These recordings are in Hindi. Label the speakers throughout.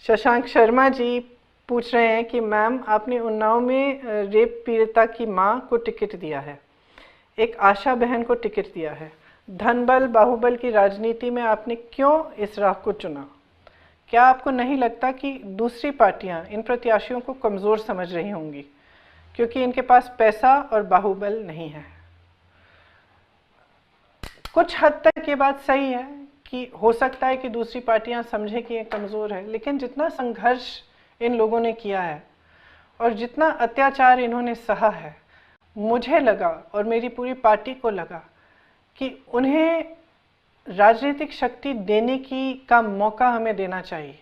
Speaker 1: शशांक शर्मा जी पूछ रहे हैं कि मैम आपने उन्नाव में रेप पीड़िता की मां को टिकट दिया है, एक आशा बहन को टिकट दिया है, धनबल बाहुबल की राजनीति में आपने क्यों इस राह को चुना? क्या आपको नहीं लगता कि दूसरी पार्टियां इन प्रत्याशियों को कमज़ोर समझ रही होंगी क्योंकि इनके पास पैसा और बाहुबल नहीं है? कुछ हद तक ये बात सही है कि हो सकता है कि दूसरी पार्टियां समझें कि ये कमज़ोर है, लेकिन जितना संघर्ष इन लोगों ने किया है और जितना अत्याचार इन्होंने सहा है, मुझे लगा और मेरी पूरी पार्टी को लगा कि उन्हें राजनीतिक शक्ति देने का मौका हमें देना चाहिए,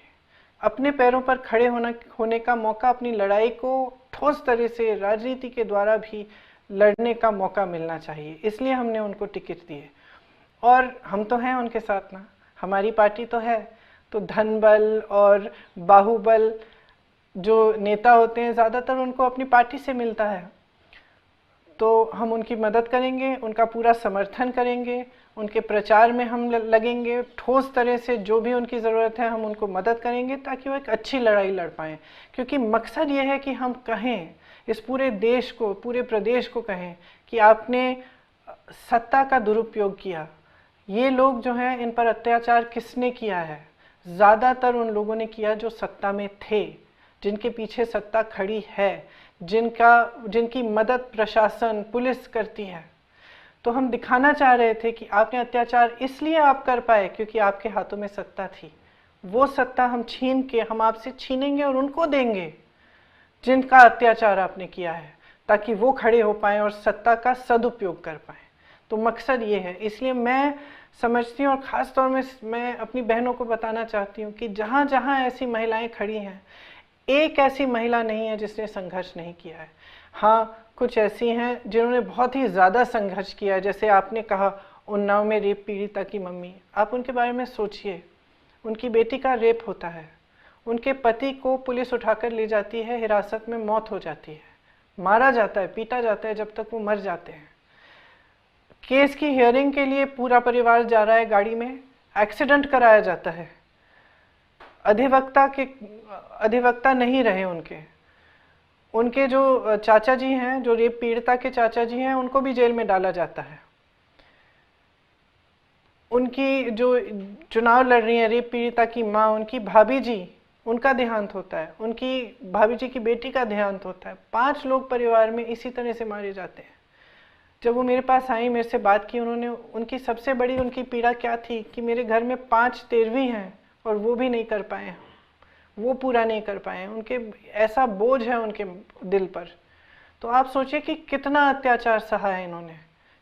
Speaker 1: अपने पैरों पर खड़े होने का मौका, अपनी लड़ाई को ठोस तरह से राजनीति के द्वारा भी लड़ने का मौका मिलना चाहिए। इसलिए हमने उनको टिकट दिए और हम तो हैं उनके साथ ना, हमारी पार्टी तो है। तो धनबल और बाहुबल जो नेता होते हैं ज़्यादातर उनको अपनी पार्टी से मिलता है, तो हम उनकी मदद करेंगे, उनका पूरा समर्थन करेंगे, उनके प्रचार में हम लगेंगे, ठोस तरह से जो भी उनकी ज़रूरत है हम उनको मदद करेंगे ताकि वो एक अच्छी लड़ाई लड़ पाएँ। क्योंकि मकसद ये है कि हम कहें, इस पूरे देश को, पूरे प्रदेश को कहें कि आपने सत्ता का दुरुपयोग किया। ये लोग जो हैं, इन पर अत्याचार किसने किया है? ज़्यादातर उन लोगों ने किया जो सत्ता में थे, जिनके पीछे सत्ता खड़ी है, जिनकी मदद प्रशासन पुलिस करती है। तो हम दिखाना चाह रहे थे कि आपने अत्याचार इसलिए आप कर पाए क्योंकि आपके हाथों में सत्ता थी। वो सत्ता हम छीन के हम आपसे छीनेंगे और उनको देंगे जिनका अत्याचार आपने किया है, ताकि वो खड़े हो पाएँ और सत्ता का सदुपयोग कर पाएँ। तो मकसद ये है। इसलिए मैं समझती हूँ और ख़ास तौर में मैं अपनी बहनों को बताना चाहती हूँ कि जहाँ जहाँ ऐसी महिलाएं खड़ी हैं, एक ऐसी महिला नहीं है जिसने संघर्ष नहीं किया है। हाँ, कुछ ऐसी हैं जिन्होंने बहुत ही ज़्यादा संघर्ष किया है। जैसे आपने कहा उन्नाव में रेप पीड़िता की मम्मी, आप उनके बारे में सोचिए। उनकी बेटी का रेप होता है, उनके पति को पुलिस उठाकर ले जाती है, हिरासत में मौत हो जाती है, मारा जाता है, पीटा जाता है जब तक वो मर जाते हैं। केस की हियरिंग के लिए पूरा परिवार जा रहा है गाड़ी में, एक्सीडेंट कराया जाता है, अधिवक्ता नहीं रहे उनके जो चाचा जी हैं, जो रेप पीड़िता के चाचा जी हैं, उनको भी जेल में डाला जाता है। उनकी जो चुनाव लड़ रही है रेप पीड़िता की माँ, उनकी भाभी जी, उनका देहांत होता है, उनकी भाभी जी की बेटी का देहांत होता है। 5 लोग परिवार में इसी तरह से मारे जाते हैं। जब वो मेरे पास आई, मेरे से बात की, उनकी सबसे बड़ी उनकी पीड़ा क्या थी कि मेरे घर में 5 तेरवी हैं और वो भी नहीं कर पाए, वो पूरा नहीं कर पाए, उनके ऐसा बोझ है उनके दिल पर। तो आप सोचिए कि कितना अत्याचार सहा है इन्होंने।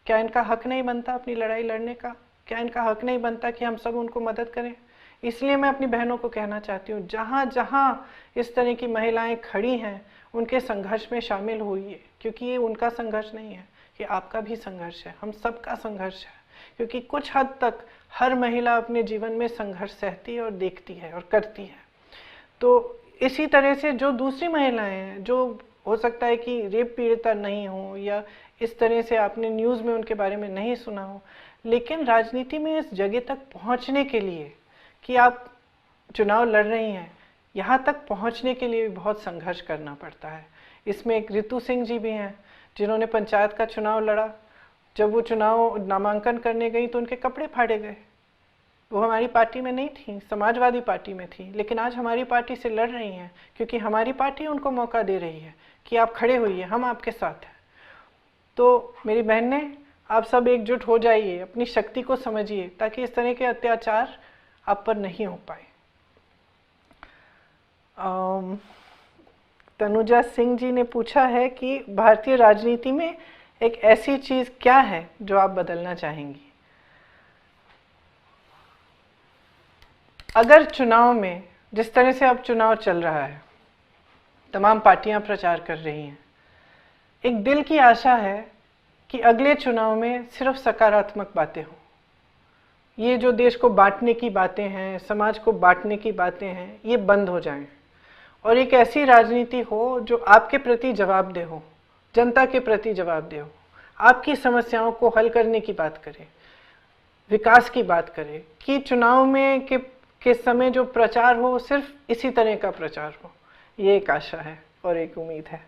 Speaker 1: क्या इनका हक नहीं बनता अपनी लड़ाई लड़ने का? क्या इनका हक नहीं बनता कि हम सब उनको मदद करें? इसलिए मैं अपनी बहनों को कहना चाहती हूँ, जहाँ जहाँ इस तरह की महिलाएं खड़ी हैं, उनके संघर्ष में शामिल होइए, क्योंकि ये उनका संघर्ष नहीं है, ये आपका भी संघर्ष है, हम सबका संघर्ष है। क्योंकि कुछ हद तक हर महिला अपने जीवन में संघर्ष सहती है और देखती है और करती है। तो इसी तरह से जो दूसरी महिलाएं हैं, जो हो सकता है कि रेप पीड़िता नहीं हो या इस तरह से आपने न्यूज़ में उनके बारे में नहीं सुना हो, लेकिन राजनीति में इस जगह तक पहुंचने के लिए कि आप चुनाव लड़ रही हैं, यहाँ तक पहुंचने के लिए भी बहुत संघर्ष करना पड़ता है। इसमें एक रितु सिंह जी भी हैं जिन्होंने पंचायत का चुनाव लड़ा। जब वो चुनाव नामांकन करने गई तो उनके कपड़े फाड़े गए। वो हमारी पार्टी में नहीं थी, समाजवादी पार्टी में थी, लेकिन आज हमारी पार्टी से लड़ रही हैं क्योंकि हमारी पार्टी उनको मौका दे रही है कि आप खड़े होइए, हम आपके साथ हैं। तो मेरी बहनें, आप सब एकजुट हो जाइए, अपनी शक्ति को समझिए ताकि इस तरह के अत्याचार आप पर नहीं हो पाए। तनुजा सिंह जी ने पूछा है कि भारतीय राजनीति में एक ऐसी चीज़ क्या है जो आप बदलना चाहेंगी? अगर चुनाव में जिस तरह से अब चुनाव चल रहा है, तमाम पार्टियां प्रचार कर रही हैं, एक दिल की आशा है कि अगले चुनाव में सिर्फ सकारात्मक बातें हों। ये जो देश को बांटने की बातें हैं, समाज को बांटने की बातें हैं, ये बंद हो जाएं और एक ऐसी राजनीति हो जो आपके प्रति जवाबदेह हो, जनता के प्रति जवाबदेह हो, आपकी समस्याओं को हल करने की बात करे, विकास की बात करे। कि चुनाव में के समय जो प्रचार हो सिर्फ इसी तरह का प्रचार हो, ये एक आशा है और एक उम्मीद है।